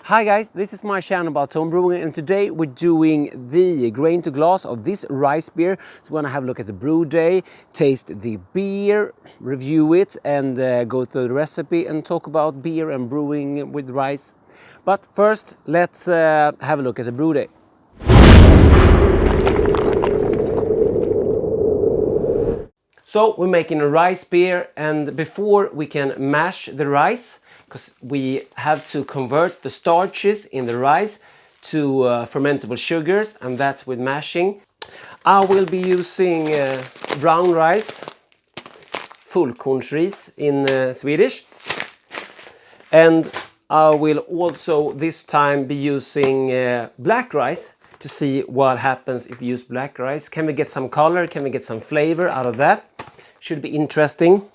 Hi guys, this is my channel about homebrewing, and today we're doing the grain to glass of this rice beer. So we're gonna have a look at the brew day, taste the beer, review it, and go through the recipe and talk about beer and brewing with rice. But first, let's have a look at the brew day. So we're making a rice beer, and before we can mash the rice, because we have to convert the starches in the rice to fermentable sugars, and that's with mashing. I will be using brown rice, fullkornsris in Swedish, and I will also this time be using black rice to see what happens if you use black rice. Can we get some color? Can we get some flavor out of that? Should be interesting.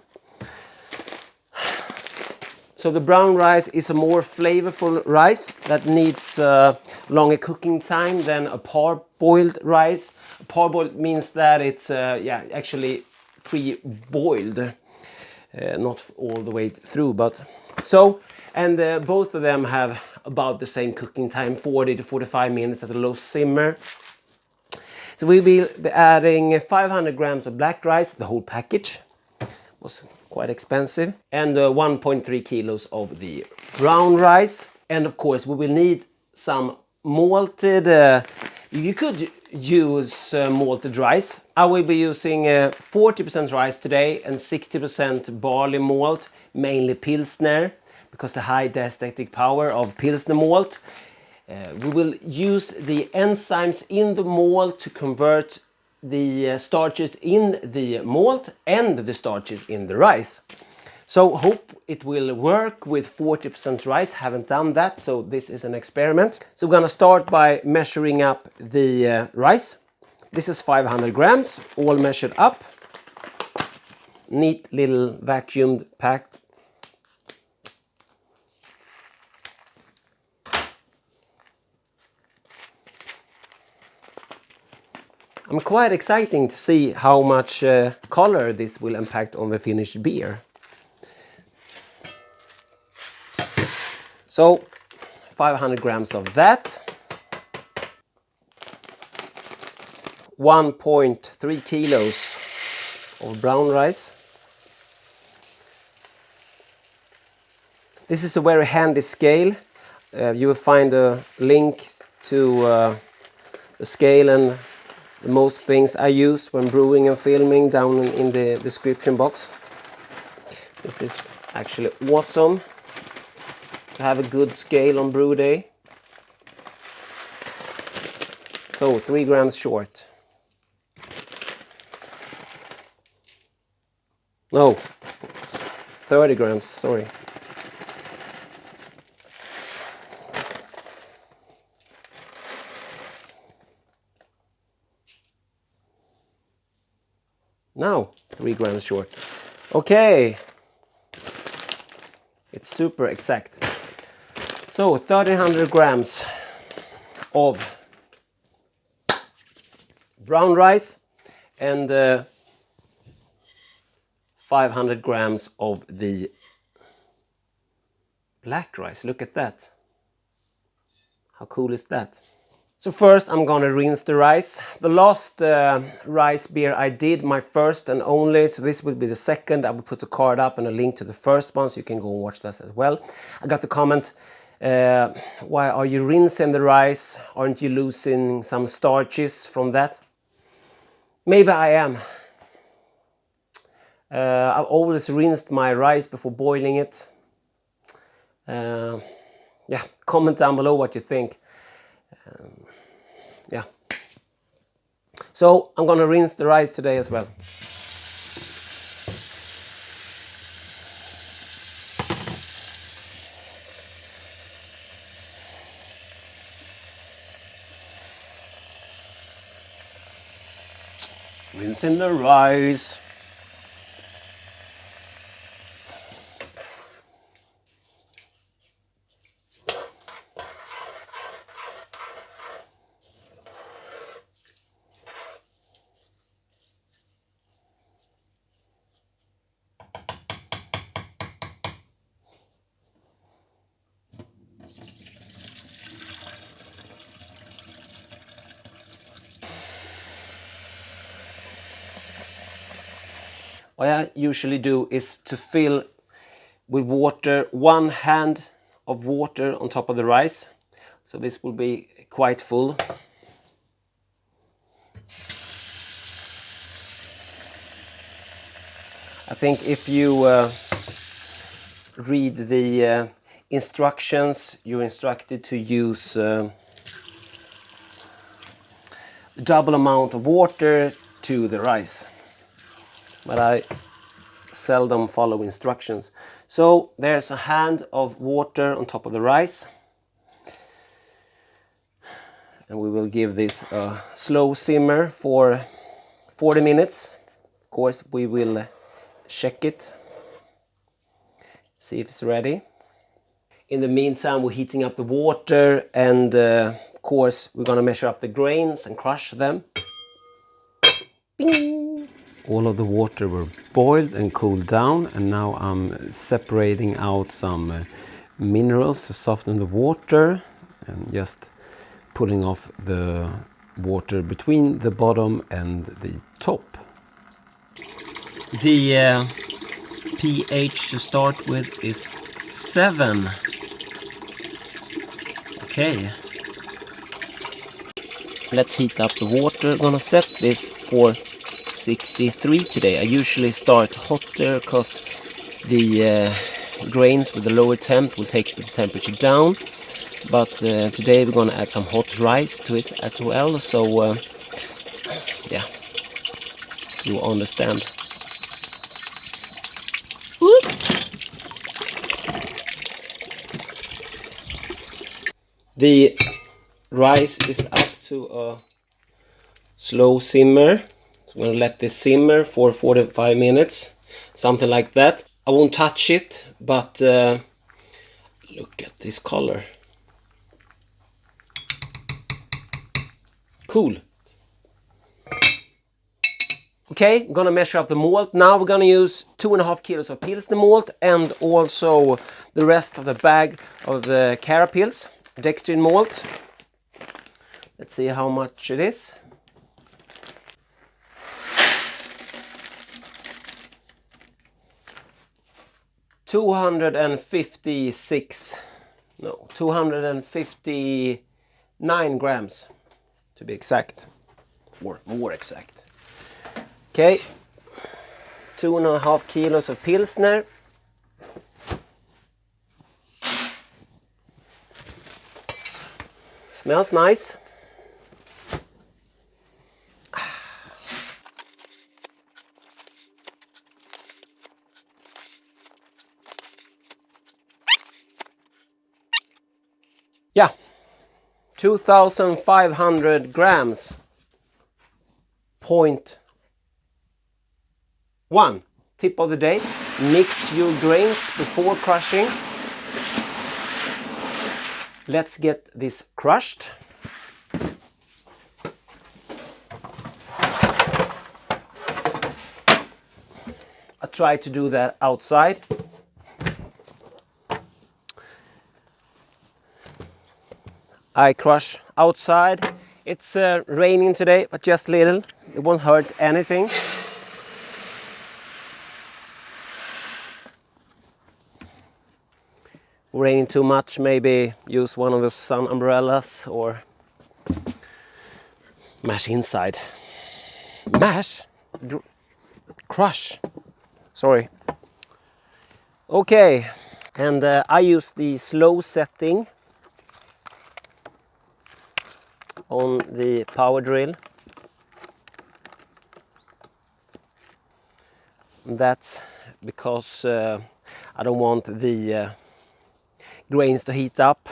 So the brown rice is a more flavorful rice that needs longer cooking time than a parboiled rice. Parboiled means that it's actually pre-boiled, not all the way through, but so. And both of them have about the same cooking time, 40 to 45 minutes at a low simmer. So we will be adding 500 grams of black rice, the whole package. Was quite expensive, and 1.3 kilos of the brown rice. And of course we will need some malted, you could use malted rice. I will be using 40% rice today and 60% barley malt, mainly pilsner, because the high diastatic power of pilsner malt. We will use the enzymes in the malt to convert the starches in the malt and the starches in the rice. So hope it will work with 40% rice. Haven't done that, so this is an experiment. So we're gonna start by measuring up the rice. This is 500 grams, all measured up. Neat little vacuumed packed. I'm quite excited to see how much color this will impact on the finished beer. So 500 grams of that. 1.3 kilos of brown rice. This is a very handy scale. You will find a link to the scale and the most things I use when brewing and filming down in the description box. This is actually awesome to have a good scale on brew day. So 3 grams short. No, 30 grams, sorry. Now 3 grams short. Okay, it's super exact. So 1300 grams of brown rice and 500 grams of the black rice. Look at that. How cool is that? So first I'm gonna rinse the rice. The last rice beer I did, my first and only, so this will be the second. I will put a card up and a link to the first one so you can go and watch that as well. I got the comment, why are you rinsing the rice? Aren't you losing some starches from that? Maybe I am. I've always rinsed my rice before boiling it. Yeah, comment down below what you think. Yeah. So I'm gonna rinse the rice today as well. Rinsing the rice. what I usually do is to fill with water, 1 hand of water on top of the rice. So this will be quite full. I think if you read the instructions, you're instructed to use double amount of water to the rice. But I seldom follow instructions. So there's a hand of water on top of the rice. And we will give this a slow simmer for 40 minutes. Of course, we will check it, see if it's ready. In the meantime, we're heating up the water, and of course, we're gonna measure up the grains and crush them. Bing! All of the water were boiled and cooled down, and now I'm separating out some minerals to soften the water and just pulling off the water between the bottom and the top. The pH to start with is 7. Okay. Let's heat up the water. I'm gonna set this for 63 today. I usually start hotter because the grains with the lower temp will take the temperature down. But today we're gonna add some hot rice to it as well. So yeah, you understand. Whoop. The rice is up to a slow simmer. So I'm going to let this simmer for 45 minutes, something like that. I won't touch it, but look at this color. Cool. Okay, I'm gonna measure up the malt. Now we're gonna use 2.5 kilos of pilsner malt and also the rest of the bag of the carapils, dextrin malt. Let's see how much it is. $259 grams to be exact, or more exact. Okay, 2.5 kilos of pilsner. Smells nice. Yeah, 2,500 grams. 0.1. Tip of the day: mix your grains before crushing. Let's get this crushed. I try to do that outside. I crush outside. It's raining today, but just little. It won't hurt anything. Raining too much, maybe use one of those sun umbrellas or mash inside. Mash? Crush. Sorry. Okay, and I use the slow setting on the power drill. That's because I don't want the grains to heat up.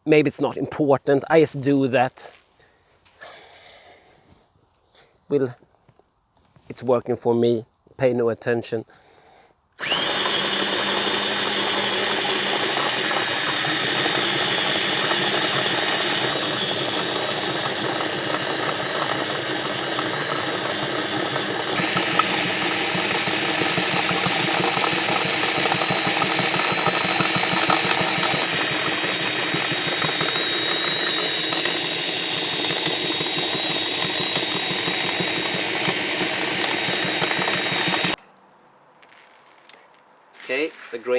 Maybe it's not important, I just do that. Well, it's working for me, pay no attention.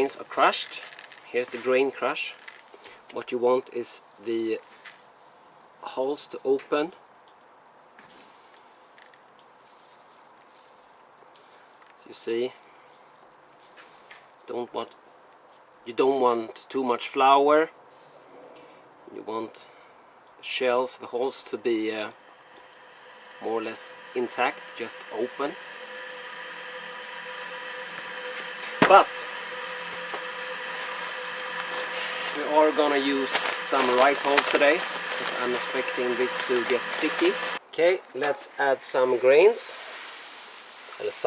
grains are crushed. Here's the grain crush. What you want is the holes to open. You see, you don't want too much flour. You want the shells, the holes to be more or less intact, just open. But we are gonna use some rice hulls today, because I'm expecting this to get sticky. Okay, let's add some grains. Let's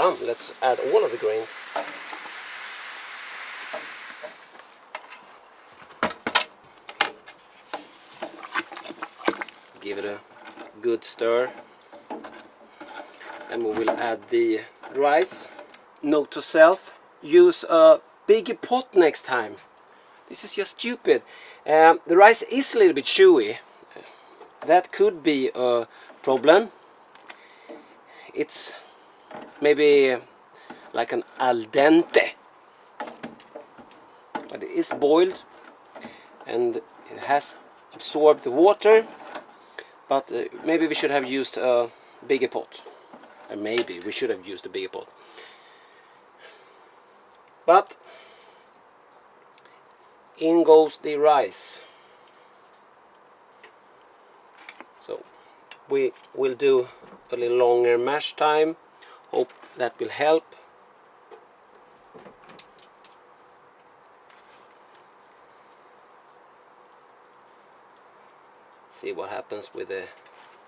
add all of the grains. Give it a good stir. And we will add the rice. Note to self, use a bigger pot next time. This is just stupid. The rice is a little bit chewy. That could be a problem. It's maybe like an al dente. But it is boiled and it has absorbed the water. But maybe we should have used a bigger pot. Maybe we should have used a bigger pot. But in goes the rice. So we will do a little longer mash time. Hope that will help. See what happens with the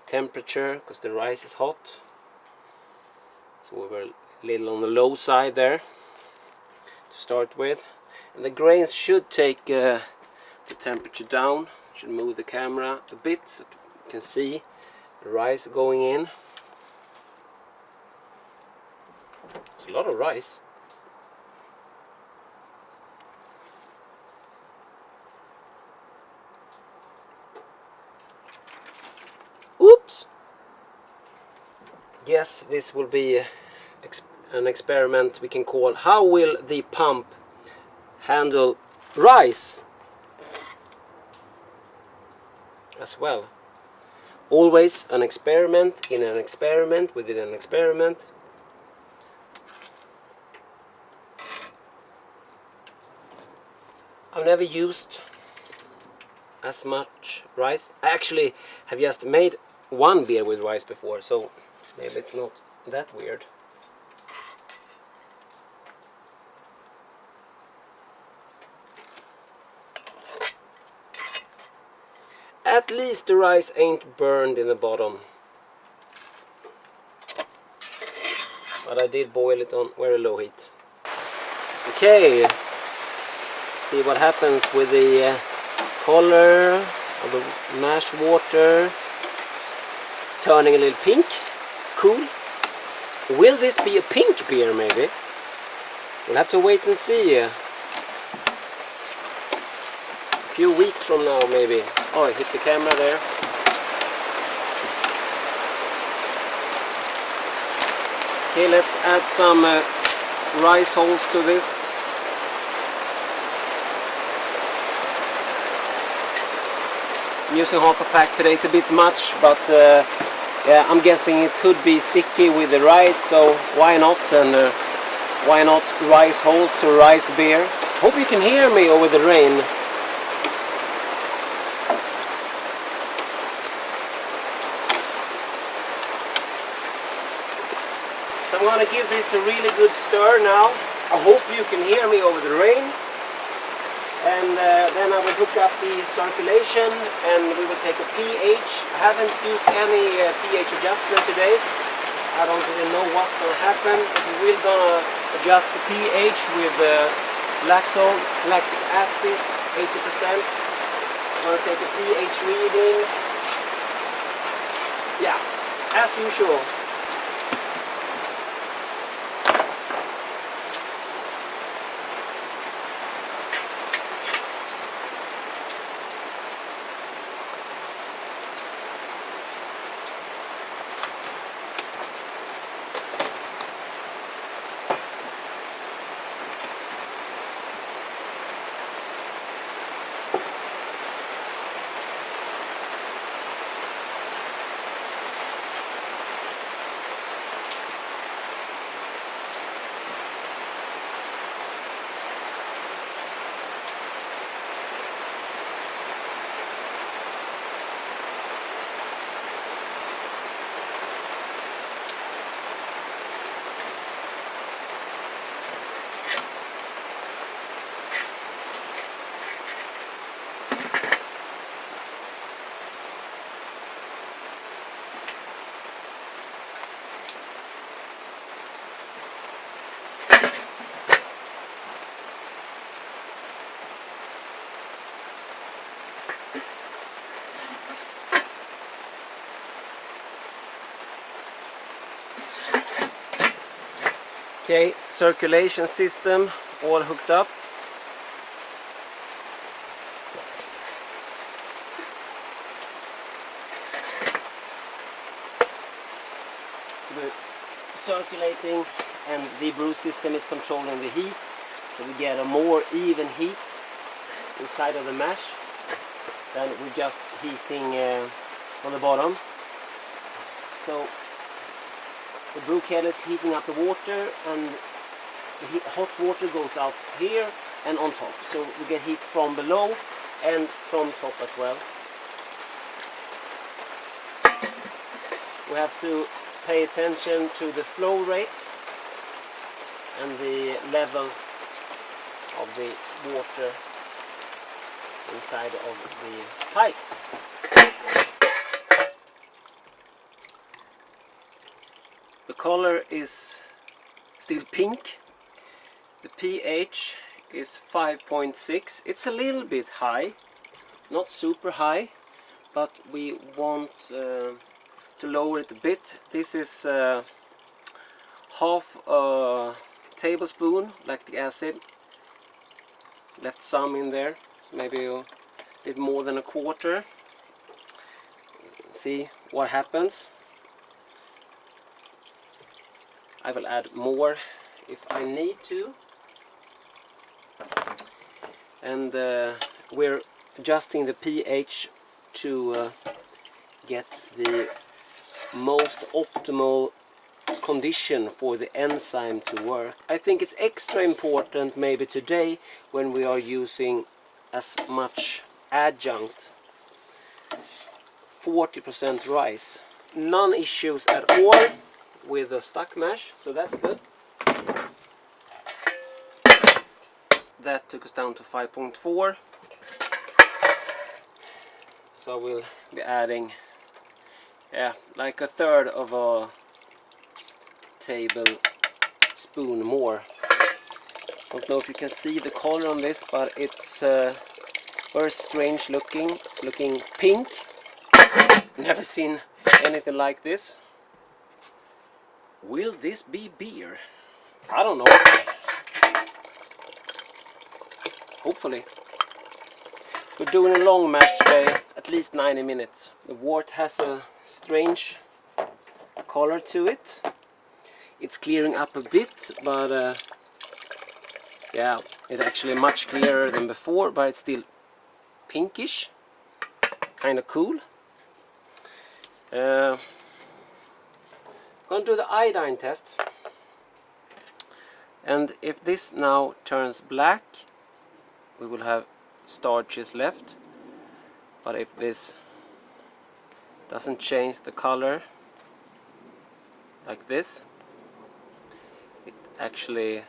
temperature, because the rice is hot. So we were a little on the low side there to start with. And the grains should take the temperature down. Should move the camera a bit so you can see the rice going in. It's a lot of rice. Oops! Yes, this will be an experiment we can call how will the pump handle rice as well. Always an experiment in an experiment within an experiment. I've never used as much rice. I actually have just made one beer with rice before, so maybe it's not that weird. At least the rice ain't burned in the bottom. But I did boil it on very low heat. Okay, let's see what happens with the color of the mash water. It's turning a little pink. Cool. Will this be a pink beer maybe? We'll have to wait and see. A few weeks from now maybe. Oh, I hit the camera there. Okay, let's add some rice hulls to this. I'm using half a pack today, it's a bit much, but yeah, I'm guessing it could be sticky with the rice, so why not? And why not rice hulls to rice beer? Hope you can hear me over the rain. So I'm going to give this a really good stir now. I hope you can hear me over the rain. And then I will hook up the circulation and we will take a pH. I haven't used any pH adjustment today. I don't really know what's going to happen. But we're going to adjust the pH with lactic acid, 80%. I'm going to take a pH reading. Yeah, as usual. Okay, circulation system all hooked up. So we're circulating and the brew system is controlling the heat. So we get a more even heat inside of the mash than we're just heating on the bottom. So the brew kettle is heating up the water, and the hot water goes out here and on top. So we get heat from below and from top as well. We have to pay attention to the flow rate and the level of the water inside of the pipe. The color is still pink. The pH is 5.6. It's a little bit high, not super high, but we want to lower it a bit. This is half a tablespoon lactic acid. Left some in there, so maybe a bit more than a quarter. See what happens. I will add more if I need to. And we're adjusting the pH to get the most optimal condition for the enzyme to work. I think it's extra important maybe today when we are using as much adjunct. 40% rice. None issues at all with the stuck mash, so that's good. That took us down to 5.4. So we'll be adding like a third of a tablespoon more. Don't know if you can see the color on this, but it's very strange looking. It's looking pink. Never seen anything like this. Will this be beer? I don't know. Hopefully. We're doing a long mash today, at least 90 minutes. The wort has a strange color to it. It's clearing up a bit, but yeah, it's actually much clearer than before, but it's still pinkish. Kind of cool. Going to do the iodine test, and if this now turns black, we will have starches left. But if this doesn't change the color like this, it actually,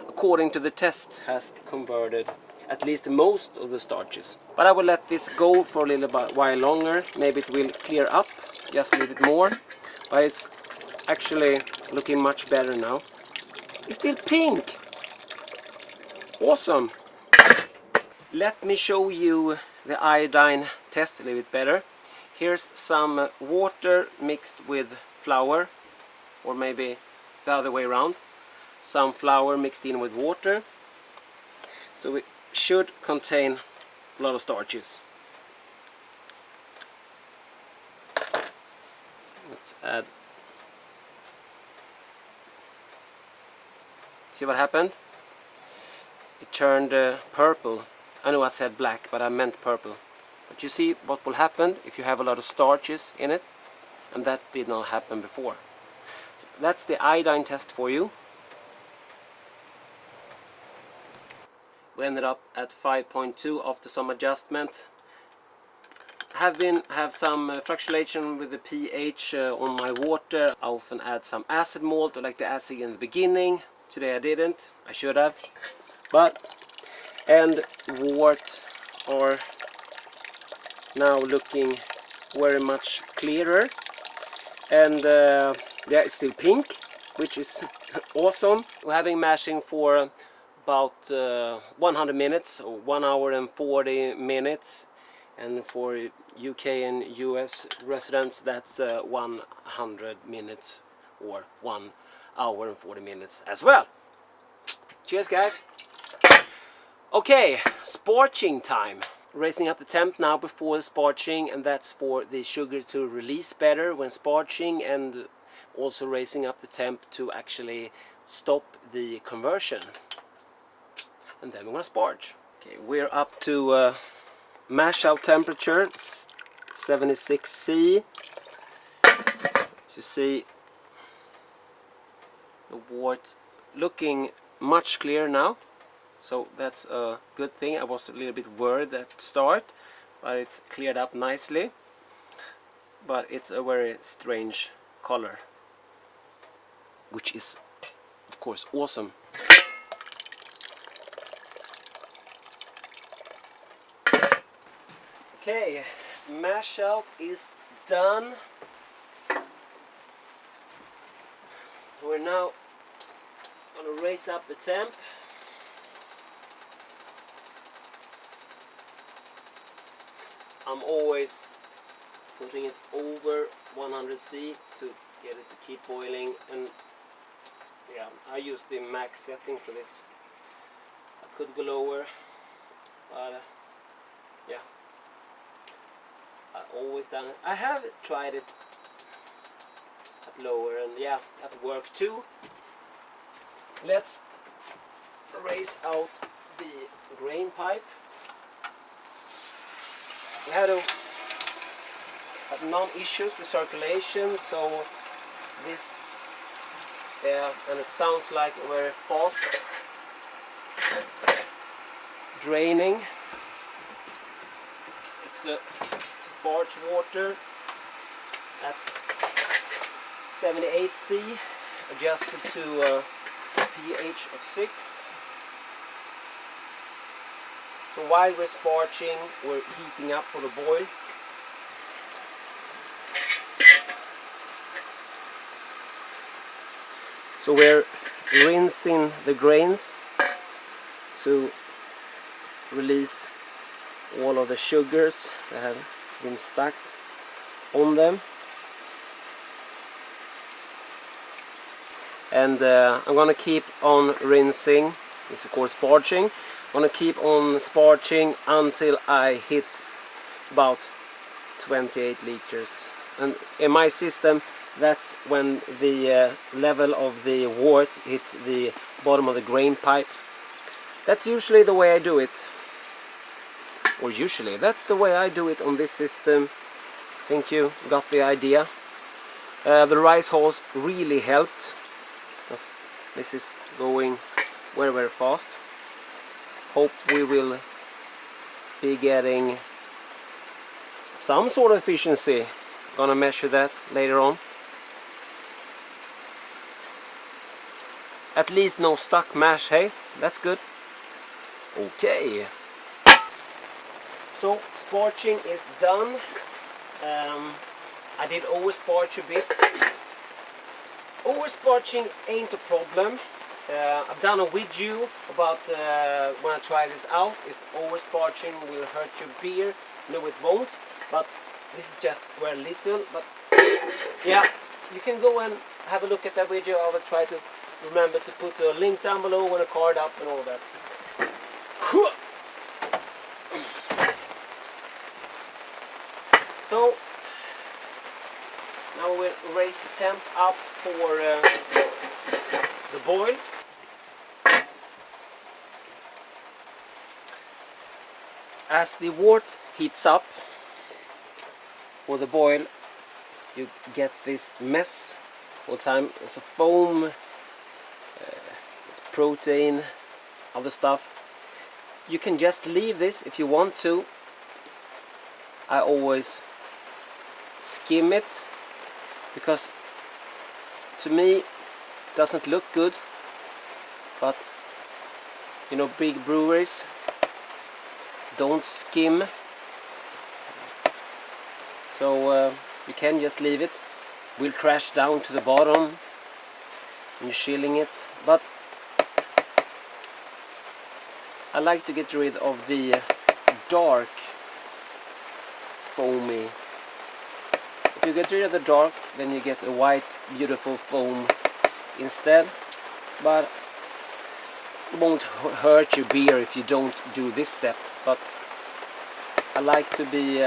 according to the test, has converted at least most of the starches. But I will let this go for a little while longer. Maybe it will clear up just a little bit more. But it's actually looking much better now. It's still pink. Awesome. Let me show you the iodine test a little bit better. Here's some water mixed with flour, or maybe the other way around. Some flour mixed in with water. So it should contain a lot of starches. Let's add. See what happened? It turned purple. I know I said black, but I meant purple. But you see what will happen if you have a lot of starches in it, and that did not happen before. So that's the iodine test for you. We ended up at 5.2 after some adjustment. Have some fluctuation with the pH on my water. I often add some acid malt, or like the acid in the beginning. Today I didn't. I should have. And wort are now looking very much clearer. And yeah, it's still pink, which is awesome. We're having mashing for about 100 minutes, or 1 hour and 40 minutes. And for UK and US residents, that's 100 minutes or 1 hour and 40 minutes as well. Cheers, guys. Okay, sparging time. Raising up the temp now before the sparging, and that's for the sugar to release better when sparging, and also raising up the temp to actually stop the conversion. And then we're gonna sparge. Okay, we're up to mash out temperature, 76°C. To see the wort looking much clearer now. So that's a good thing. I was a little bit worried at start, but it's cleared up nicely. But it's a very strange color, which is of course awesome. Okay, mash out is done. We're now going to raise up the temp. I'm always putting it over 100°C to get it to keep boiling, and yeah, I use the max setting for this. I could go lower, but yeah, I've always done it. I have tried it at lower, and yeah, that worked too. Let's raise out the grain pipe. We had non-issues with circulation, so this, yeah, and it sounds like very fast draining. It's a sparge water at 78°C, adjusted to a pH of 6. So while we're sparging, we're heating up for the boil. So we're rinsing the grains to release all of the sugars that have been stuck on them. And I'm gonna keep on rinsing. This is called sparging. I'm gonna keep on sparging until I hit about 28 liters. And in my system, that's when the level of the wort hits the bottom of the grain pipe. That's usually the way I do it. Or usually, that's the way I do it on this system. I think you got the idea. The rice hose really helped, because this is going very, very fast. Hope we will be getting some sort of efficiency. Gonna measure that later on. At least no stuck mash, hey? That's good. Okay. So sparging is done. I did over-sparge a bit. Over-sparging ain't a problem. I've done a video about when I try this out, if over-sparging will hurt your beer. No, it won't, but this is just very little. But yeah, you can go and have a look at that video. I will try to remember to put a link down below and a card up and all that. So now we'll raise the temp up for the boil. As the wort heats up for the boil, you get this mess all the time. It's a foam, it's protein, other stuff. You can just leave this if you want to. I always skim it, because to me it doesn't look good, but you know, big breweries don't skim, so you can just leave it. Will crash down to the bottom when you're chilling it, but I like to get rid of the dark foamy. If you get rid of the dark, then you get a white beautiful foam instead, but it won't hurt your beer if you don't do this step. But I like to be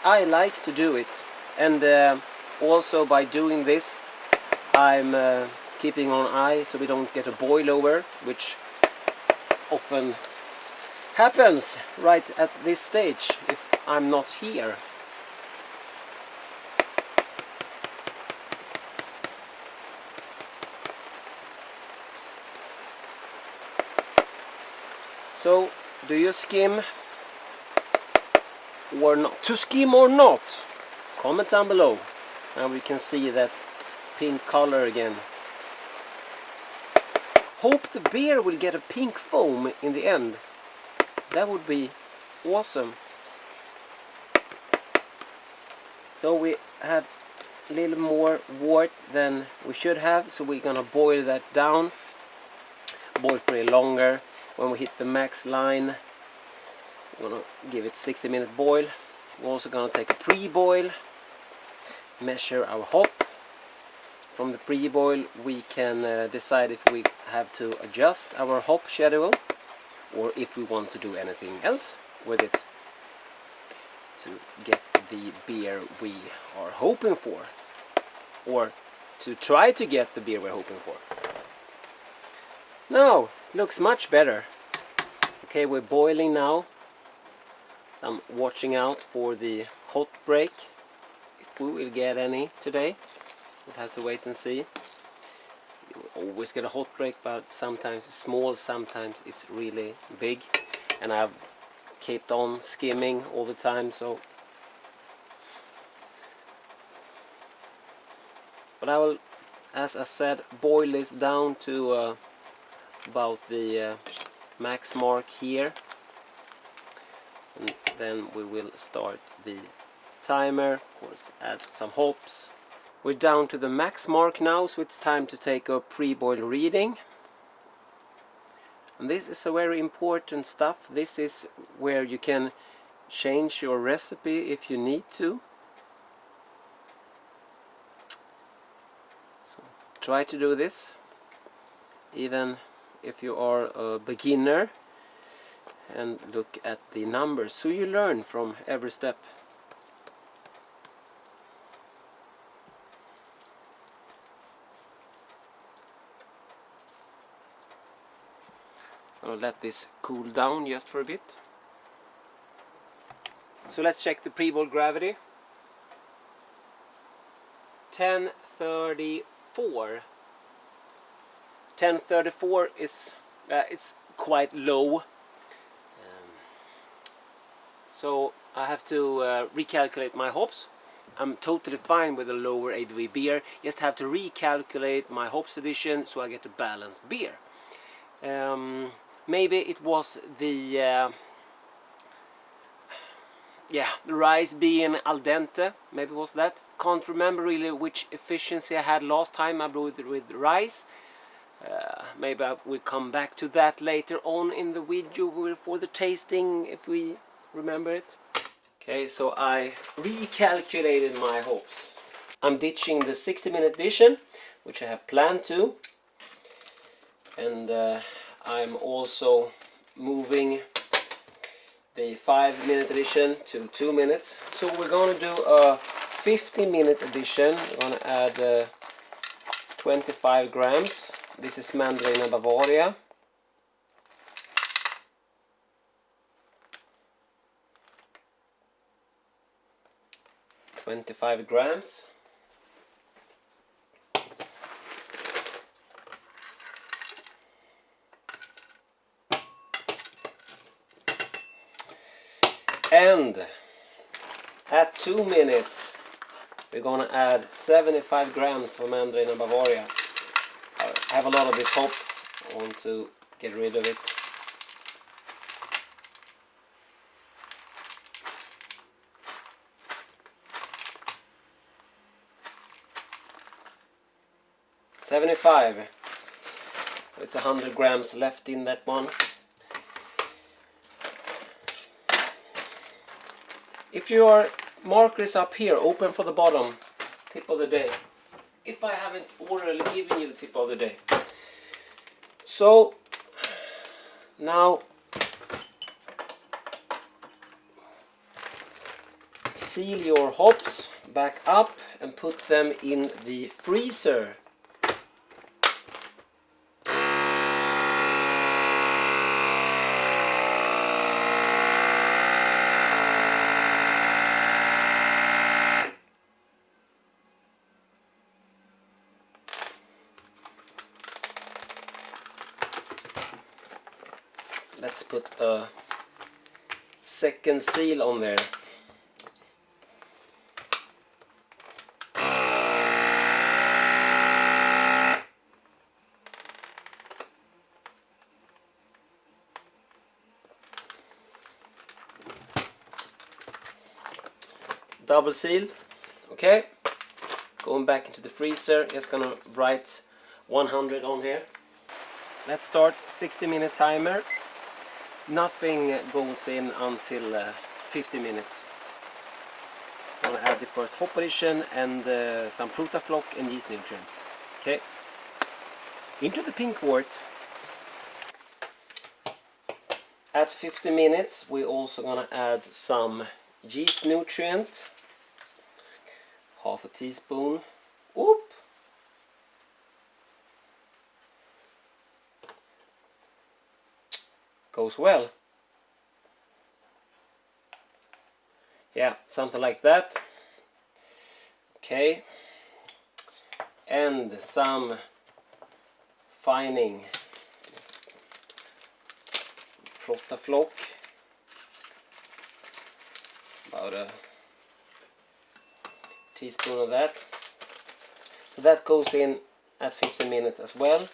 I like to do it, and also by doing this I'm keeping an eye so we don't get a boil over, which often happens right at this stage if I'm not here. So, do you skim or not? To skim or not? Comment down below. Now we can see that pink color again. Hope the beer will get a pink foam in the end. That would be awesome. So we have a little more wort than we should have, so we're gonna boil that down. Boil for a longer. When we hit the max line, we're gonna give it 60-minute boil. We're also gonna take a pre-boil, measure our hop. From the pre-boil we can decide if we have to adjust our hop schedule or if we want to do anything else with it to get the beer we are hoping for, or to try to get the beer we're hoping for. Now it looks much better. Okay, we're boiling now. So I'm watching out for the hot break, if we will get any today. We'll have to wait and see. You always get a hot break, but sometimes it's small, sometimes it's really big. And I've kept on skimming all the time, so. But I will, as I said, boil this down to about the max mark here, and then we will start the timer. Of course, add some hops. We're down to the max mark now, so it's time to take a pre-boil reading. And this is a very important stuff. This is where you can change your recipe if you need to. So try to do this even if you are a beginner, and look at the numbers so you learn from every step. I'll let this cool down just for a bit. So let's check the pre-boil gravity. 1034. 1034 is it's quite low, so I have to recalculate my hops. I'm totally fine with a lower ABV beer, just have to recalculate my hops addition so I get a balanced beer. Maybe it was the rice being al dente, maybe it was that. Can't remember really which efficiency I had last time I brewed with rice. Maybe I will come back to that later on in the video for the tasting, if we remember it. Okay, so I recalculated my hops. I'm ditching the 60-minute edition, which I have planned to, and I'm also moving the 5-minute edition to 2 minutes. So we're going to do a 50-minute edition. We're going to add 25 grams. This is Mandarin and Bavaria. $25 grams. And at 2 minutes we're gonna add 75 grams for Mandarin and Bavaria. I have a lot of this hop, I want to get rid of it. $75. It's 100 grams left in that one. If your marker is up here, open for the bottom, tip of the day, if I haven't already given you the tip of the day. So now seal your hops back up and put them in the freezer. Let's put a second seal on there. Double seal. Okay. Going back into the freezer. Just gonna write 100 on here. Let's start 60-minute timer. Nothing goes in until 50 minutes. I'm gonna add the first hop addition and some protafloc and yeast nutrients. Okay. Into the pink wort. At 50 minutes, we're also gonna add some yeast nutrient. Half a teaspoon. Whoop. Goes well. Yeah, something like that. Okay. And some fining. Protafloc. About a teaspoon of that. So that goes in at 50 minutes as well.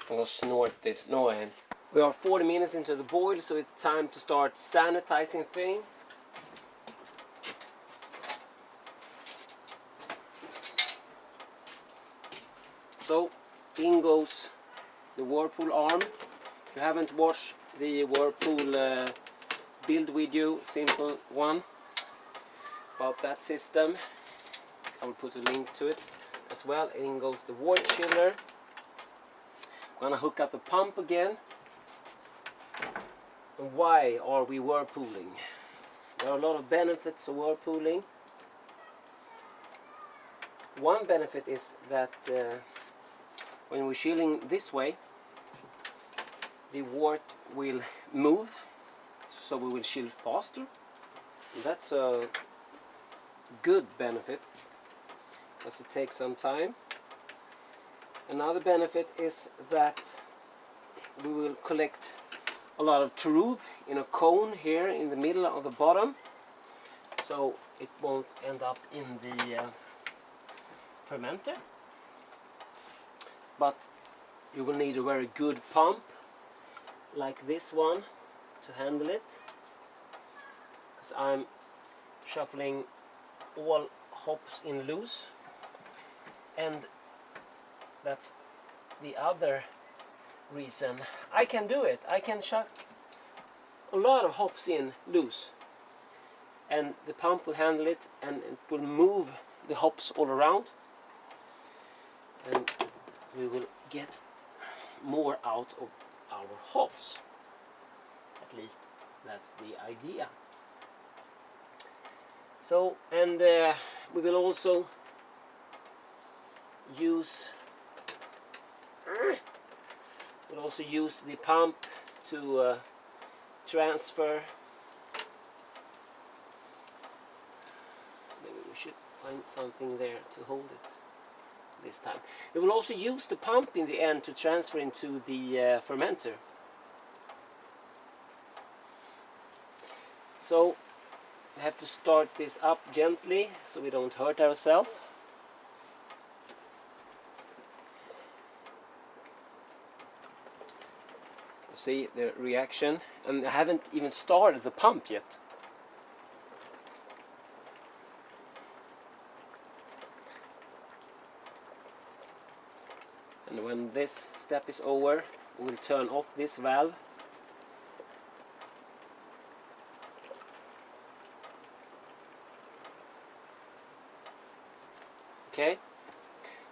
I'm gonna snort this. No, I am. We are 40 minutes into the boil, so it's time to start sanitizing things. So in goes the Whirlpool arm. If you haven't watched the Whirlpool build video, simple one about that system, I will put a link to it as well. In goes the wort chiller. I'm gonna hook up the pump again. And why are we whirlpooling? There are a lot of benefits of whirlpooling. One benefit is that when we're chilling this way, the wort will move, so we will chill faster. And that's a good benefit, as it takes some time. Another benefit is that we will collect a lot of trub in a cone here in the middle of the bottom, so it won't end up in the fermenter. But you will need a very good pump like this one to handle it, because I'm shuffling all hops in loose, and that's the other reason I can do it. I can chuck a lot of hops in loose, and the pump will handle it, and it will move the hops all around, and we will get more out of our hops. At least that's the idea. So, and we will also use the pump to transfer. Maybe we should find something there to hold it this time. We will also use the pump in the end to transfer into the fermenter. So we have to start this up gently so we don't hurt ourselves. See the reaction, and I haven't even started the pump yet. And when this step is over, we will turn off this valve. Okay,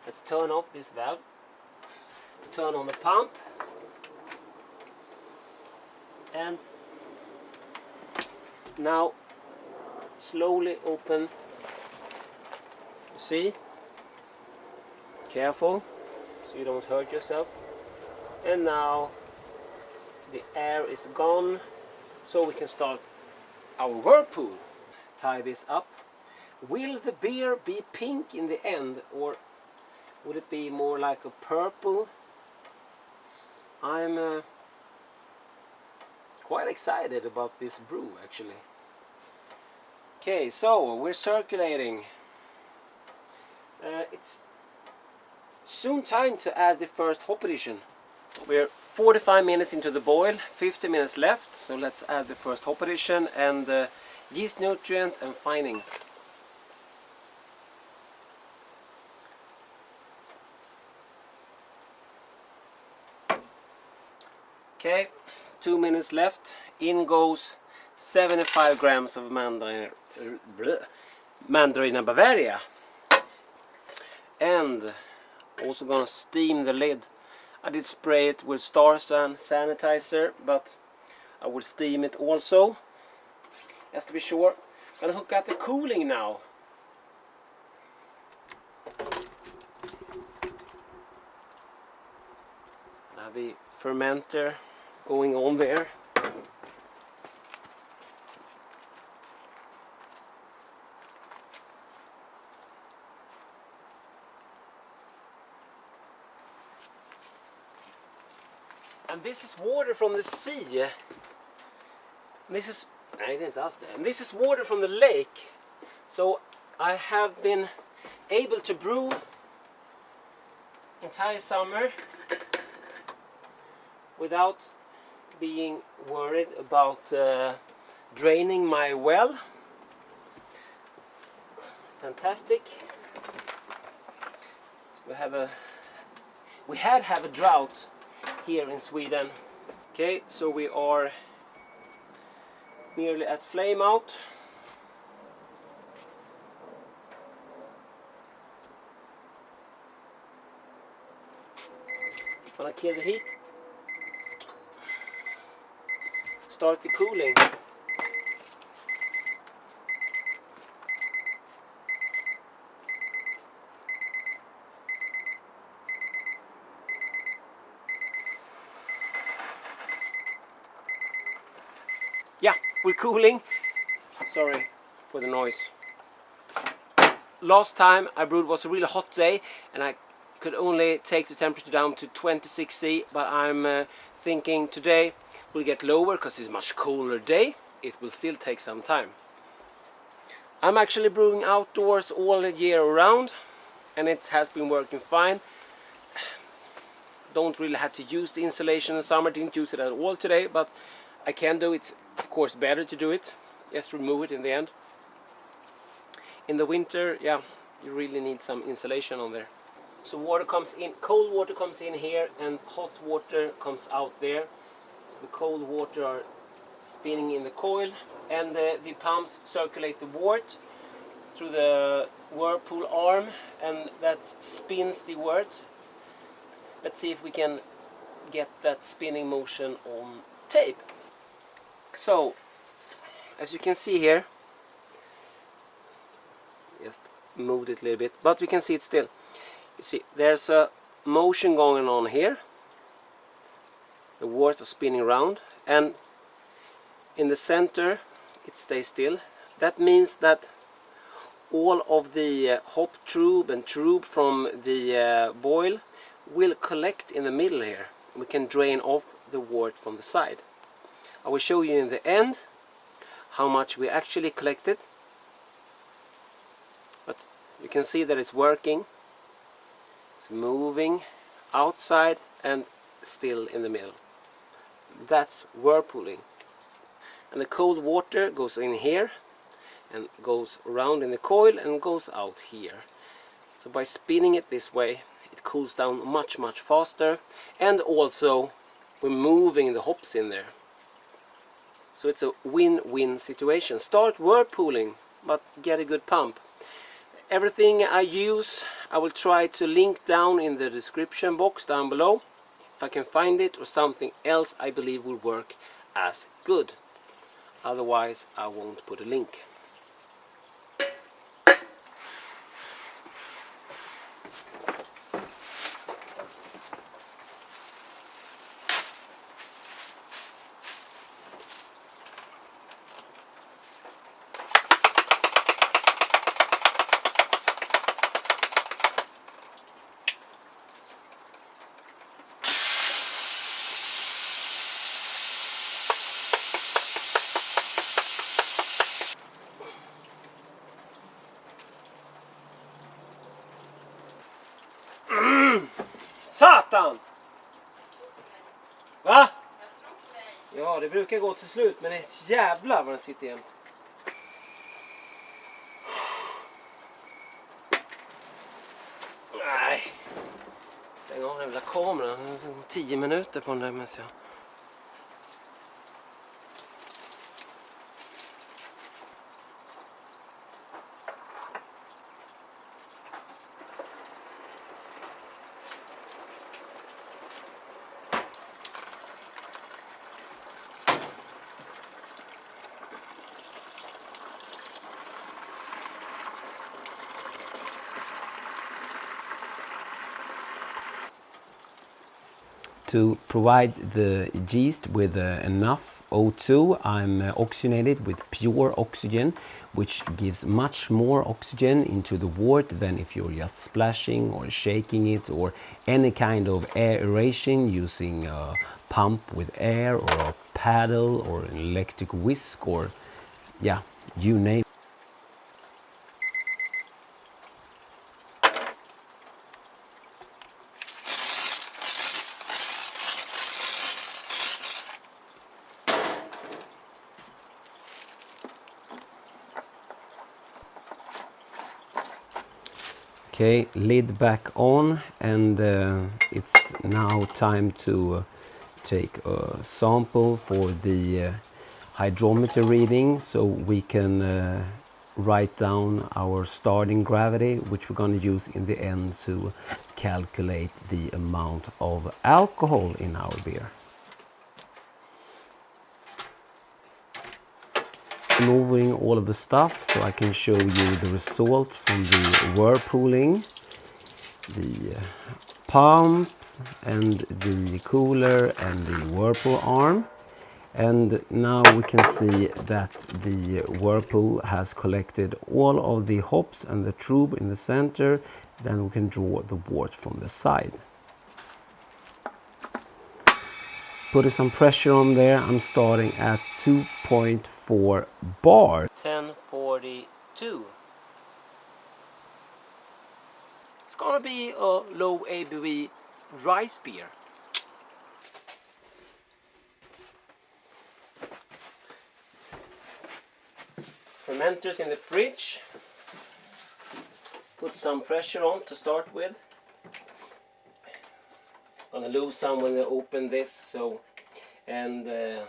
let's turn off this valve, turn on the pump, and now slowly open. See, careful so you don't hurt yourself. And now the air is gone, so we can start our whirlpool. Tie this up. Will the beer be pink in the end, or would it be more like a purple? I'm quite excited about this brew actually. Okay, so we're circulating. It's soon time to add the first hop addition. We're 45 minutes into the boil, 50 minutes left, so let's add the first hop addition and the yeast nutrient and finings. Okay, 2 minutes left. In goes 75 grams of Mandarina Bavaria. And also gonna steam the lid. I did spray it with starches and sanitizer, but I will steam it also, just to be sure. I'm gonna hook up the cooling now. Now the fermenter going on there. And this is water from the sea. This is This is water from the lake. So I have been able to brew entire summer without being worried about draining my well. Fantastic. So we had a drought here in Sweden. Okay, so we are nearly at flame out. Wanna kill the heat? Start the cooling. Yeah, we're cooling. Sorry for the noise. Last time I brewed was a really hot day and I could only take the temperature down to 26°, but I'm thinking today will get lower because it's a much cooler day. It will still take some time. I'm actually brewing outdoors all year around and it has been working fine. Don't really have to use the insulation in the summer, didn't use it at all today, but I can do it. Of course better to do it, just remove it in the end. In the winter, yeah, you really need some insulation on there. So water comes in, cold water comes in here and hot water comes out there. So the cold water are spinning in the coil and the pumps circulate the wort through the Whirlpool arm and that spins the wort. Let's see if we can get that spinning motion on tape. So, as you can see here, just moved it a little bit, but we can see it still. You see, there's a motion going on here. The wort is spinning around, and in the center it stays still. That means that all of the hop tube and tube from the boil will collect in the middle here. We can drain off the wort from the side. I will show you in the end how much we actually collected, but you can see that it's working. It's moving outside and still in the middle. That's whirlpooling. And the cold water goes in here and goes around in the coil and goes out here. So by spinning it this way, it cools down much faster, and also we're moving the hops in there. So it's a win-win situation. Start whirlpooling, but get a good pump. Everything I use I will try to link down in the description box down below if I can find it, or something else I believe will work as good. Otherwise I won't put a link. Satan! Va? Ja, det brukar gå till slut, men det är ett jävla vad den sitter jämt. Nej. Stäng av den jävla kameran. 10 minuter på den där men så. To provide the yeast with enough O2, I'm oxygenated with pure oxygen, which gives much more oxygen into the wort than if you're just splashing or shaking it, or any kind of aeration using a pump with air, or a paddle, or an electric whisk, or yeah, you name it. Okay, lid back on, and it's now time to take a sample for the hydrometer reading, so we can write down our starting gravity, which we're going to use in the end to calculate the amount of alcohol in our beer. Removing all of the stuff so I can show you the result from the whirlpooling, the pumps and the cooler and the whirlpool arm. And now we can see that the whirlpool has collected all of the hops and the tube in the center. Then we can draw the wort from the side. Putting some pressure on there, I'm starting at 2.4 bar. 1042. It's gonna be a low ABV rice beer. Fermenters in the fridge. Put some pressure on to start with. Gonna lose some when they open this, so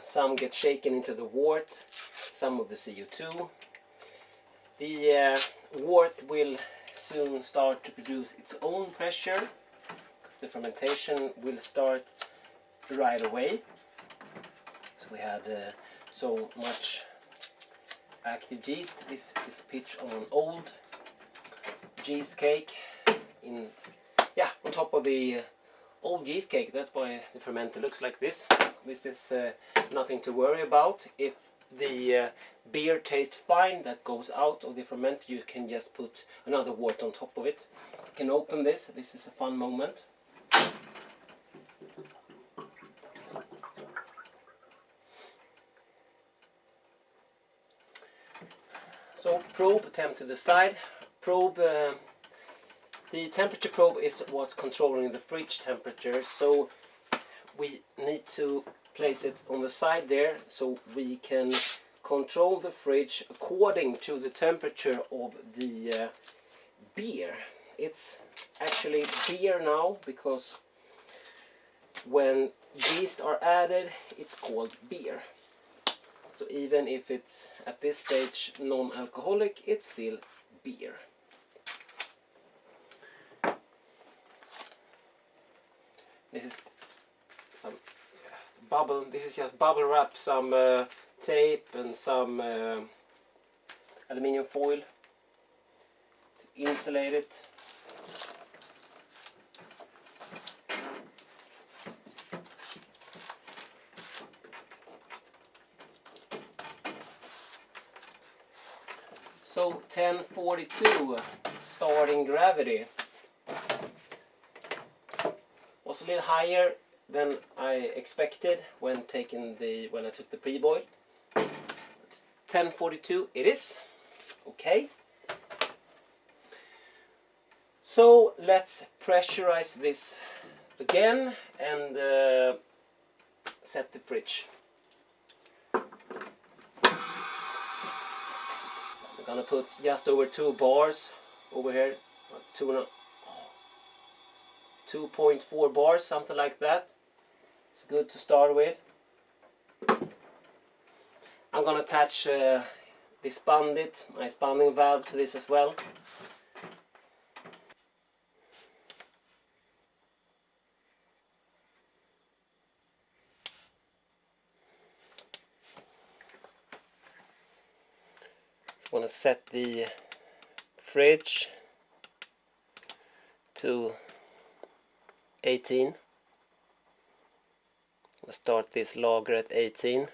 some get shaken into the wort, some of the CO2. The wort will soon start to produce its own pressure, because the fermentation will start right away. So we had so much active yeast. This is pitched on an old yeast cake on top of the old yeast cake. That's why the fermenter looks like this. This is nothing to worry about. If the beer tastes fine that goes out of the fermenter, you can just put another wort on top of it. You can open this. This is a fun moment. So probe, temp to the side. Probe. The temperature probe is what's controlling the fridge temperature, so we need to place it on the side there so we can control the fridge according to the temperature of the beer. It's actually beer now, because when yeast are added it's called beer. So even if it's at this stage non-alcoholic, it's still beer. This is some bubble. This is just bubble wrap, some tape and some aluminium foil to insulate it. So 1042 starting gravity was a little higher than I expected when I took the pre-boil. 1042 it is. Okay. So let's pressurize this again and set the fridge. I'm gonna put just over 2 bars over here, 2.4 bars, something like that. It's good to start with. I'm gonna attach this bandit, my spanding valve, to this as well. I'm going to set the fridge to 18. I'll start this lager at 18.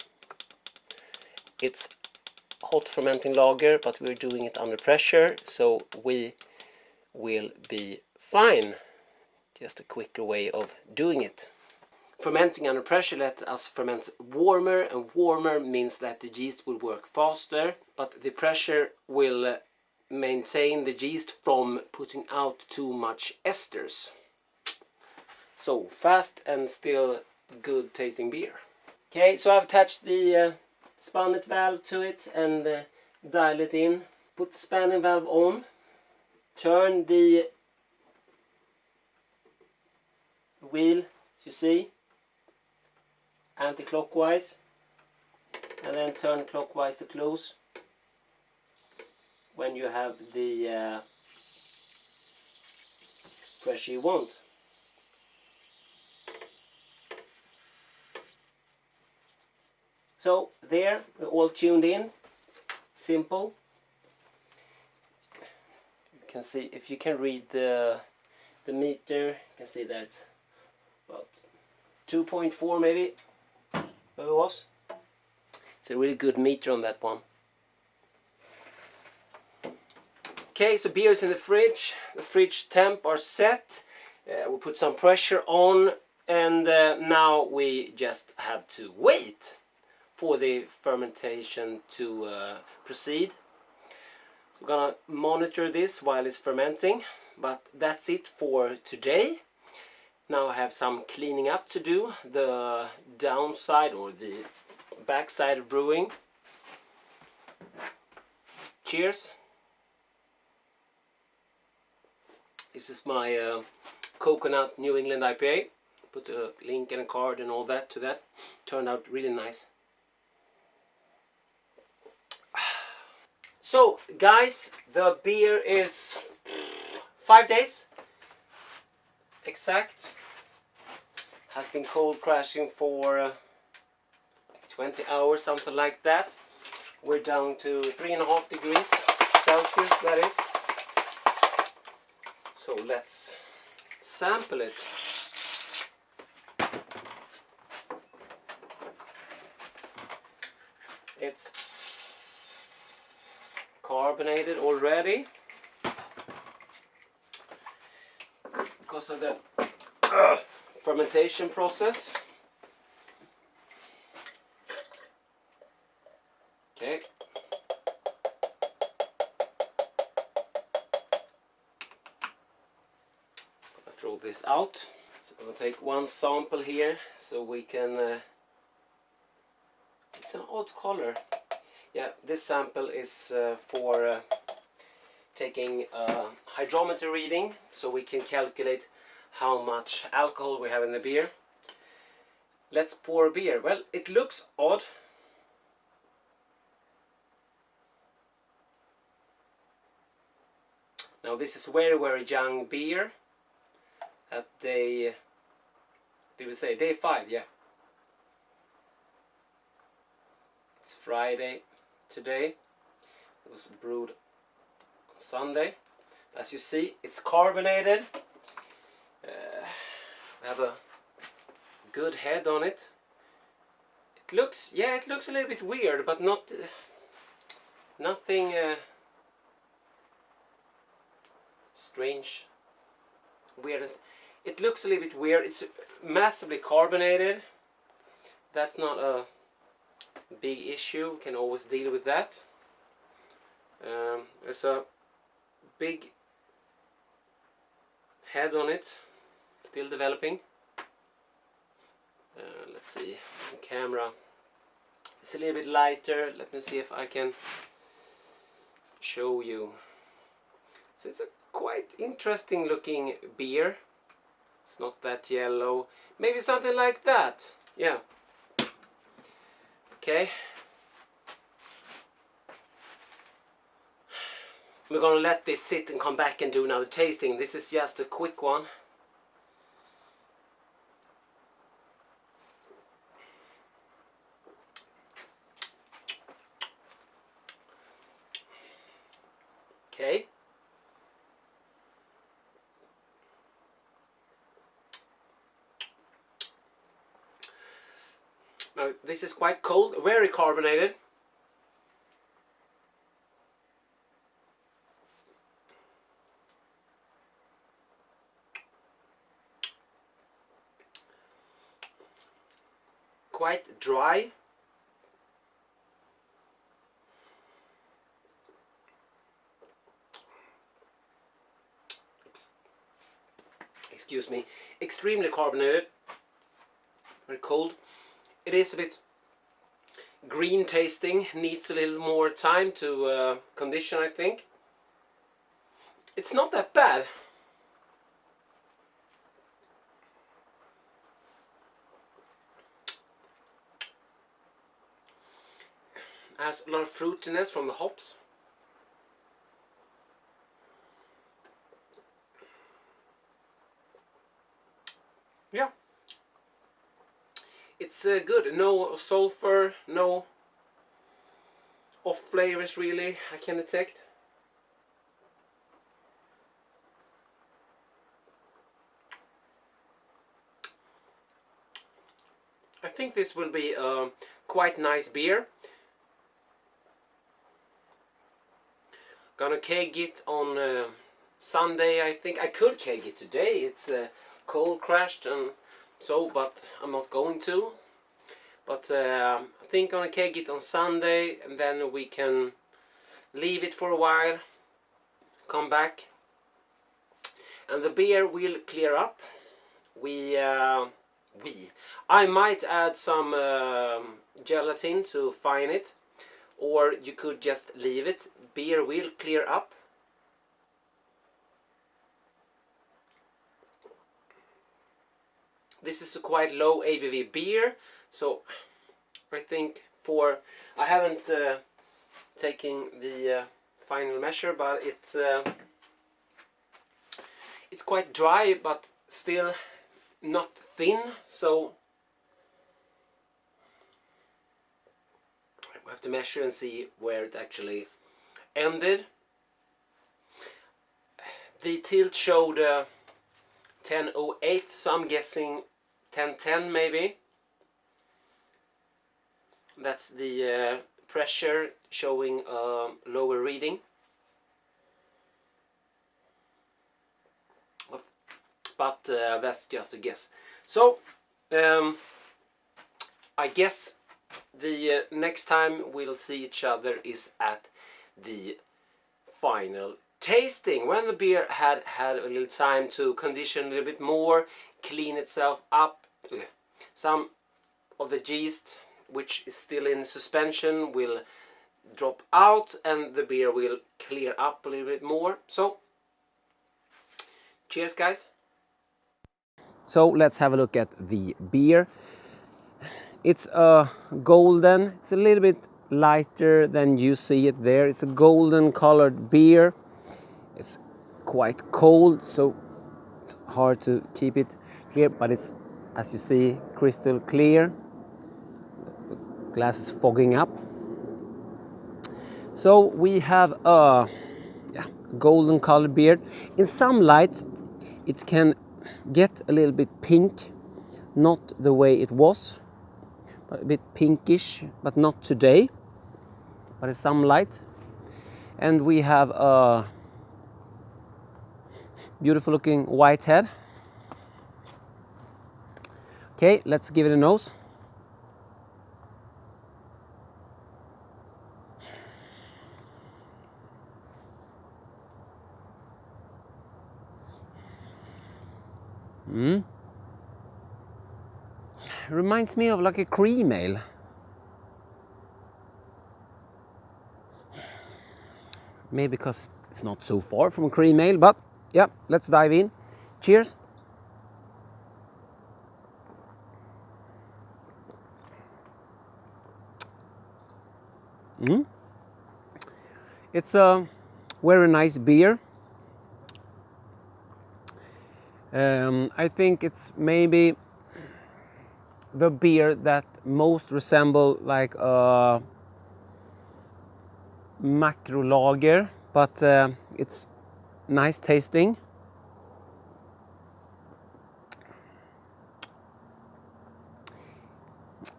It's hot fermenting lager, but we're doing it under pressure, so we will be fine. Just a quicker way of doing it. Fermenting under pressure let us ferment warmer, and warmer means that the yeast will work faster, but the pressure will maintain the yeast from putting out too much esters. So fast and still good tasting beer. Okay, so I've attached the spannet valve to it and dial it in. Put the spanning valve on, turn the wheel, you see, anti-clockwise, and then turn clockwise to close when you have the pressure you want. So there, we're all tuned in. Simple. You can see, if you can read the meter, you can see that it's about 2.4 maybe. It was. It's a really good meter on that one. Okay, so beer is in the fridge. The fridge temp are set. We'll put some pressure on, and now we just have to wait for the fermentation to proceed. So we're gonna monitor this while it's fermenting, but that's it for today. Now I have some cleaning up to do, the downside or the backside of brewing. Cheers. This is my coconut New England IPA. Put a link and a card and all that to that. Turned out really nice. So guys, the beer is 5 days exact. Has been cold crashing for 20 hours, something like that. We're down to 3.5 degrees Celsius, that is. So let's sample it. It's carbonated already because of the fermentation process. Okay. Gonna throw this out. So I'm gonna take one sample here so we can. It's an odd color. Yeah, this sample is for taking a hydrometer reading so we can calculate how much alcohol we have in the beer. Let's pour beer. Well, it looks odd. Now this is very young beer that they did we say? Day 5, yeah. It's Friday today. It was brewed on Sunday. As you see, it's carbonated. We have a good head on it. It looks a little bit weird, but not nothing strange, weird. It looks a little bit weird. It's massively carbonated. That's not a big issue. We can always deal with that. There's a big head on it, still developing. Let's see on camera. It's a little bit lighter. Let me see if I can show you. So it's a quite interesting looking beer. It's not that yellow. Maybe something like that. Yeah. Okay. We're gonna let this sit and come back and do another tasting. This is just a quick one. Okay. Now this is quite cold, very carbonated. Quite dry. Excuse me. Extremely carbonated. Very cold. It is a bit green tasting. Needs a little more time to condition, I think. It's not that bad. Has a lot of fruitiness from the hops. Yeah. It's good. No sulfur, no off flavors really I can detect. I think this will be a quite nice beer. Gonna keg it on Sunday. I think I could keg it today. It's cold crashed and so, but I'm not going to. But I think I'm gonna keg it on Sunday, and then we can leave it for a while, come back, and the beer will clear up. I might add some gelatin to fine it, or you could just leave it. Beer will clear up. This is a quite low ABV beer, so I think I haven't taken the final measure, but it's quite dry, but still not thin, so we have to measure and see where it actually ended. The tilt showed 10:08, so I'm guessing 10:10 maybe. That's the pressure showing a lower reading. But that's just a guess. So I guess the next time we'll see each other is at the final tasting, when the beer had a little time to condition a little bit more, clean itself up. Some of the yeast which is still in suspension will drop out, and the beer will clear up a little bit more. So cheers, guys. So let's have a look at the beer. It's a golden, it's a little bit lighter than you see it there. It's a golden colored beer. It's quite cold, so it's hard to keep it clear, but it's as you see, crystal clear. The glass is fogging up. So we have a golden colored beer. In some lights it can get a little bit pink, not the way it was, but a bit pinkish, but not today, but in some light. And we have a beautiful looking white head. Okay, let's give it a nose. Reminds me of like a cream ale. Maybe because it's not so far from a cream ale, but yeah, let's dive in. Cheers. It's a very nice beer. I think it's maybe the beer that most resemble like a macro lager, but it's nice tasting.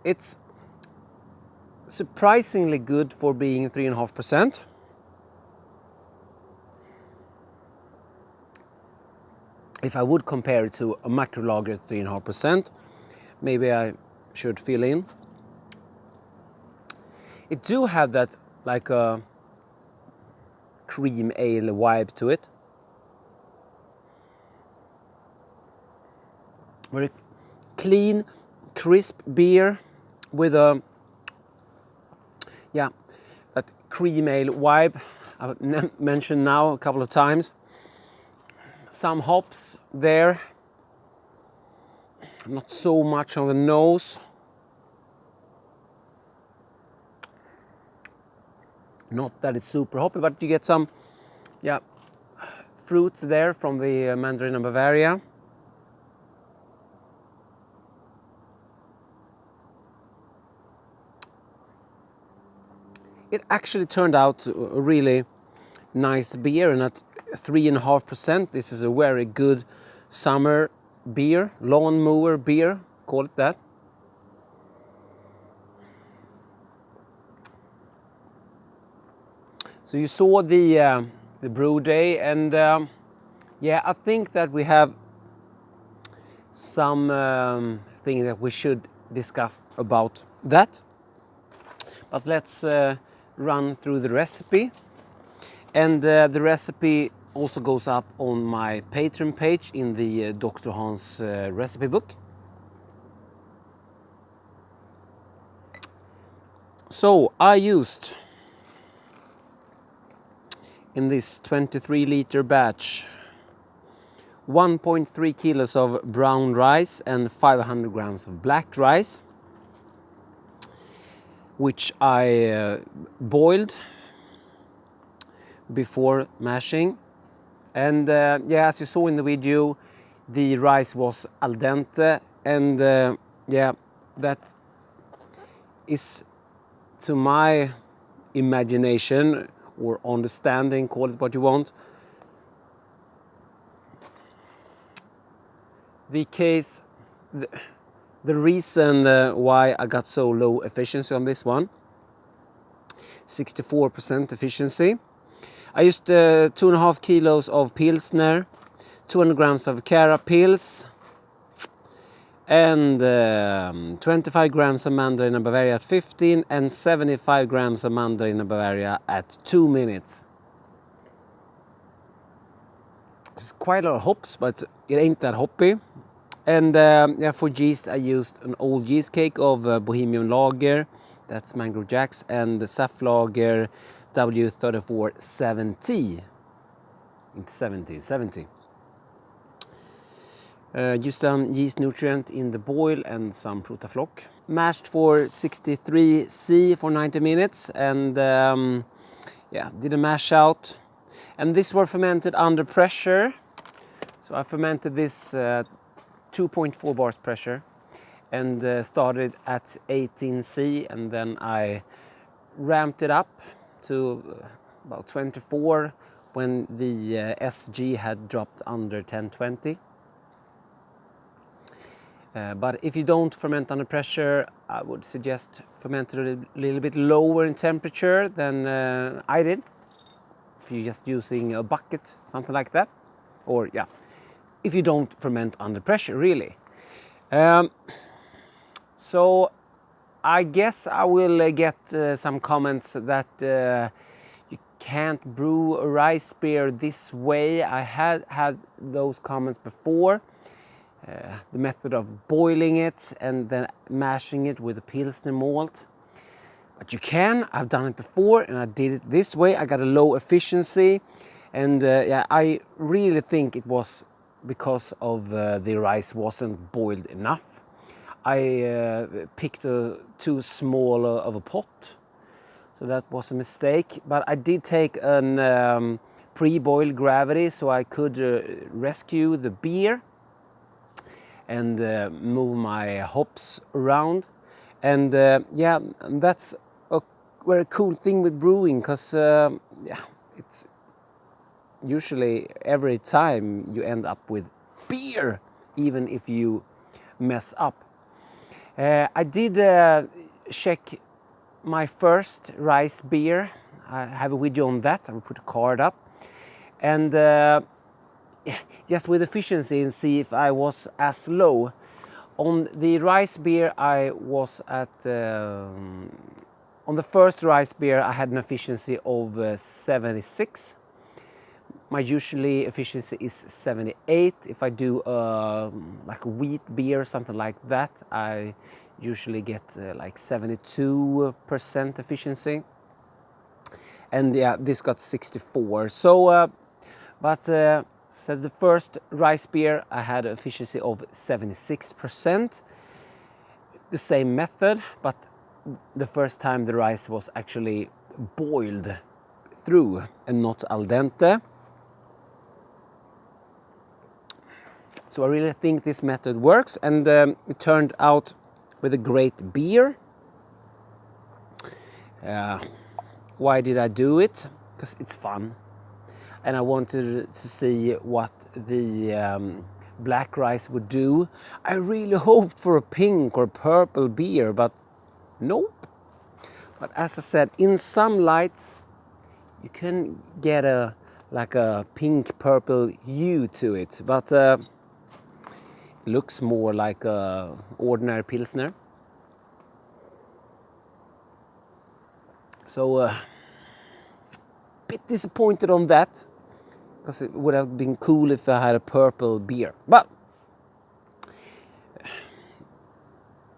It's surprisingly good for being 3.5%. If I would compare it to a macro lager at 3.5%, maybe I should fill in. It do have that like a cream ale vibe to it. Very clean, crisp beer with a that cream ale vibe I've mentioned now a couple of times. Some hops there, not so much on the nose. Not that it's super hoppy, but you get some fruit there from the Mandarin and Bavaria. It actually turned out a really nice beer, and at 3.5%, this is a very good summer beer, lawnmower beer, call it that. So you saw the brew day, and I think that we have some thing that we should discuss about that. But let's run through the recipe, and the recipe also goes up on my Patreon page in the DrHans recipe book. So I used in this 23-liter batch 1.3 kilos of brown rice and 500 grams of black rice, which I boiled before mashing. And as you saw in the video, the rice was al dente, and that is, to my imagination or understanding, call it what you want, the case, the reason why I got so low efficiency on this one. 64% efficiency. I used 2.5 kilos of pilsner, 200 grams of Cara Pils, and 25 grams of Mandarin and Bavaria at 15, and 75 grams of Mandarin and Bavaria at 2 minutes. It's quite a lot of hops, but it ain't that hoppy. And for yeast, I used an old yeast cake of Bohemian Lager, that's Mangrove Jacks, and the Saf Lager W3470. 70. Used some yeast nutrient in the boil and some Protafloc. Mashed for 63C for 90 minutes, and did a mash out. And these were fermented under pressure. So I fermented this 2.4 bars pressure, and started at 18C, and then I ramped it up to about 24 when the SG had dropped under 1020. But if you don't ferment under pressure, I would suggest ferment it a little bit lower in temperature than I did. If you're just using a bucket, something like that. Or yeah, if you don't ferment under pressure, really. So I guess I will get some comments that you can't brew a rice beer this way. I had those comments before. The method of boiling it and then mashing it with a pilsner malt. But you can, I've done it before and I did it this way. I got a low efficiency, and yeah, I really think it was because of the rice wasn't boiled enough. I picked too small of a pot, so that was a mistake. But I did take an pre-boiled gravity so I could rescue the beer and move my hops around. And yeah, that's a very cool thing with brewing, because yeah, it's usually every time you end up with beer, even if you mess up. I did check my first rice beer. I have a video on that. I will put a card up. And just with efficiency and see if I was as low. On the rice beer I was at, on the first rice beer I had an efficiency of 76. My usually efficiency is 78. If I do like a wheat beer, something like that, I usually get like 72% efficiency. And yeah, this got 64. So, so the first rice beer I had an efficiency of 76%. The same method, but the first time the rice was actually boiled through and not al dente. So I really think this method works, and it turned out with a great beer. Why did I do it? Because it's fun. And I wanted to see what the black rice would do. I really hoped for a pink or purple beer, but nope. But as I said, in some light, you can get like a pink purple hue to it, but it looks more like a ordinary pilsner. So bit disappointed on that, because it would have been cool if I had a purple beer. But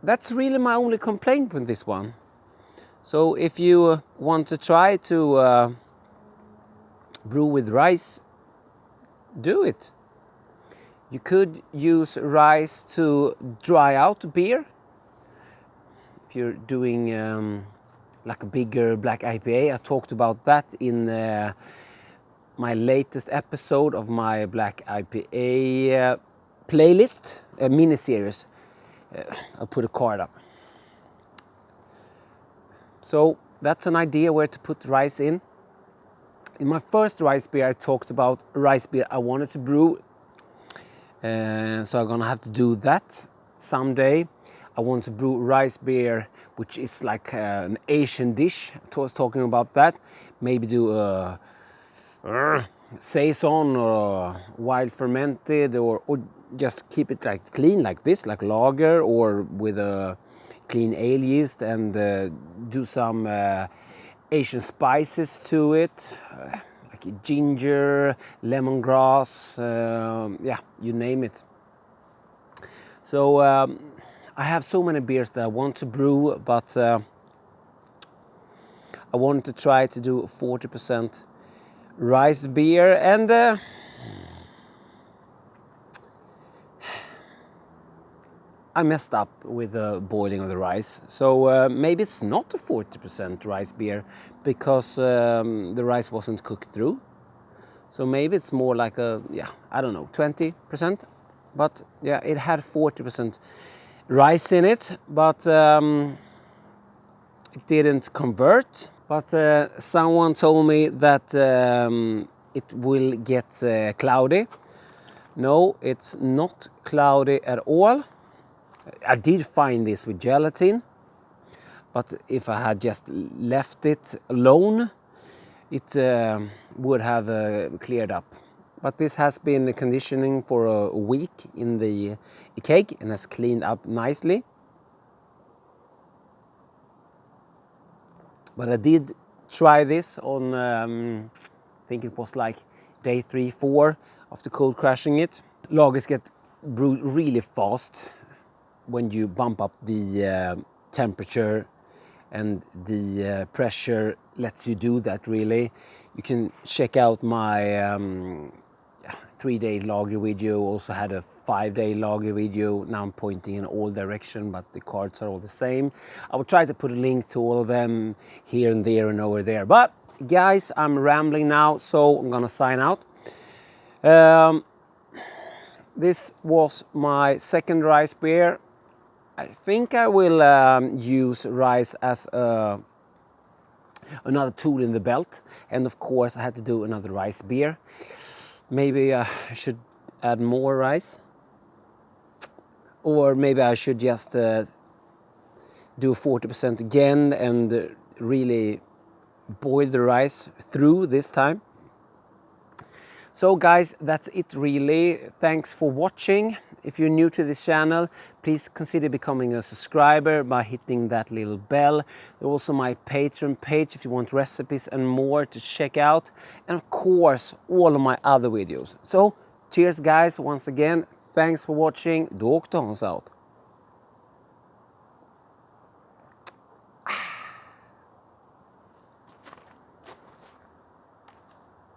that's really my only complaint with this one. So if you want to try to brew with rice, do it. You could use rice to dry out beer. If you're doing like a bigger black IPA, I talked about that in my latest episode of my Black IPA playlist, a mini series. I'll put a card up. So that's an idea where to put rice in. In my first rice beer, I talked about a rice beer I wanted to brew. So I'm gonna have to do that someday. I want to brew rice beer, which is like an Asian dish. I was talking about that. Maybe do a saison or wild fermented, or just keep it like clean like this, like lager, or with a clean ale yeast, and do some Asian spices to it, like ginger, lemongrass, yeah, you name it. So I have so many beers that I want to brew, but I wanted to try to do 40% rice beer, and I messed up with the boiling of the rice. So maybe it's not a 40% rice beer, because the rice wasn't cooked through. So maybe it's more like a, yeah, I don't know, 20%. but yeah, it had 40% rice in it, but it didn't convert. But someone told me that it will get cloudy. No, it's not cloudy at all. I did find this with gelatin, but if I had just left it alone, it would have cleared up. But this has been conditioning for a week in the keg and has cleaned up nicely. But I did try this on, I think it was like day 3, 4 after cold crashing it. Lagers get brewed really fast when you bump up the temperature, and the pressure lets you do that really. You can check out my 3-day lager video, also had a 5-day lager video. Now I'm pointing in all directions, but the cards are all the same. I will try to put a link to all of them here and there and over there. But guys, I'm rambling now, so I'm gonna sign out. This was my second rice beer. I think I will use rice as another tool in the belt, and of course I had to do another rice beer. Maybe I should add more rice, or maybe I should just do 40% again and really boil the rice through this time. So guys, that's it really. Thanks for watching. If you're new to this channel, please consider becoming a subscriber by hitting that little bell. There's also my Patreon page if you want recipes and more to check out. And of course, all of my other videos. So cheers guys, once again. Thanks for watching. DrHans out.